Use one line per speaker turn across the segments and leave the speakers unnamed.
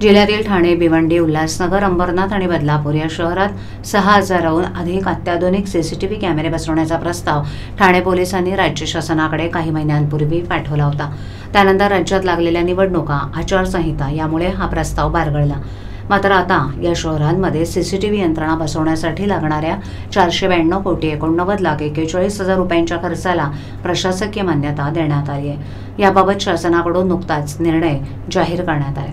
जिल्ह्यातील ठाणे, भिवंडी, उल्हासनगर, अंबरनाथ आणि बदलापूर या शहरात 6,000हून अधिक अत्याधुनिक सीसीटीव्ही कॅमेरे बसवण्याचा प्रस्ताव ठाणे पोलिसांनी राज्य शासनाकडे काही महिन्यांपूर्वी पाठवला होता। त्यानंतर राज्यात लागलेल्या निवडणुका, आचारसंहिता यामुळे हा प्रस्ताव बारगळला। मात्र आता या शहरांमध्ये सीसीटीव्ही यंत्रणा बसवण्यासाठी लागणाऱ्या 492,89,41,41 रुपयांच्या खर्चाला प्रशासकीय मान्यता देण्यात आली आहे। याबाबत शासनाकडून नुकताच निर्णय जाहीर करण्यात आला।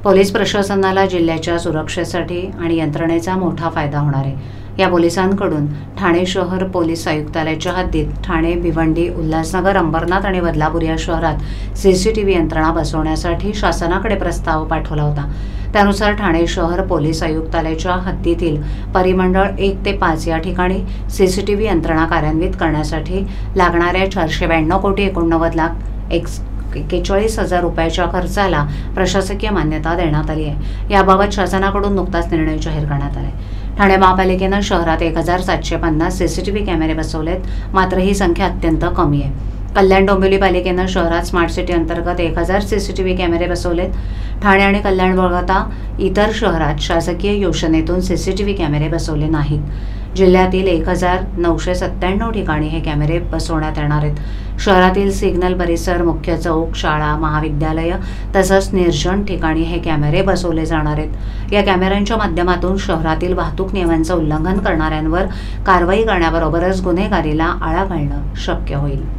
पोलीस प्रशासनाला जिल्ह्याच्या सुरक्षेसाठी आणि यंत्रणेचा मोठा फायदा होणार आहे। या पोलिसांकडून ठाणे शहर पोलीस आयुक्तालयाच्या हद्दीत ठाणे, भिवंडी, उल्हासनगर, अंबरनाथ आणि बदलापूर या शहरात सीसीटीव्ही यंत्रणा बसवण्यासाठी शासनाकडे प्रस्ताव पाठवला होता। त्यानुसार ठाणे शहर पोलीस आयुक्तालयाच्या हद्दीतील परिमंडळ 1 ते 5 या ठिकाणी सीसीटीव्ही यंत्रणा कार्यान्वित करण्यासाठी लागणाऱ्या 492,89,41,41 रुपयाच्या खर्चाला प्रशासकीय मान्यता देण्यात आली आहे। याबाबत शासनाकडून नुकताच निर्णय जाहीर करण्यात आला आहे। ठाणे महापालिकेनं शहरात 1,750 सीसीटीव्ही कॅमेरे बसवलेत, मात्र ही संख्या अत्यंत कमी आहे। कल्याण डोंबिवली पालिकेनं शहरात स्मार्ट सिटी अंतर्गत 1,000 सीसीटीव्ही कॅमेरे बसवलेत। ठाणे आणि कल्याण वगळता इतर शहरात शासकीय योजनेतून सीसीटीव्ही कॅमेरे बसवले नाहीत। जिल्ह्यातील 1,997 ठिकाणी हे कॅमेरे बसवण्यात येणार आहेत। शहरातील सिग्नल परिसर, मुख्य चौक, शाळा, महाविद्यालय तसंच निर्जन ठिकाणी हे कॅमेरे बसवले जाणार आहेत। या कॅमेऱ्यांच्या माध्यमातून शहरातील वाहतूक नियमांचं उल्लंघन करणाऱ्यांवर कारवाई करण्याबरोबरच गुन्हेगारीला आळा घालणं शक्य होईल।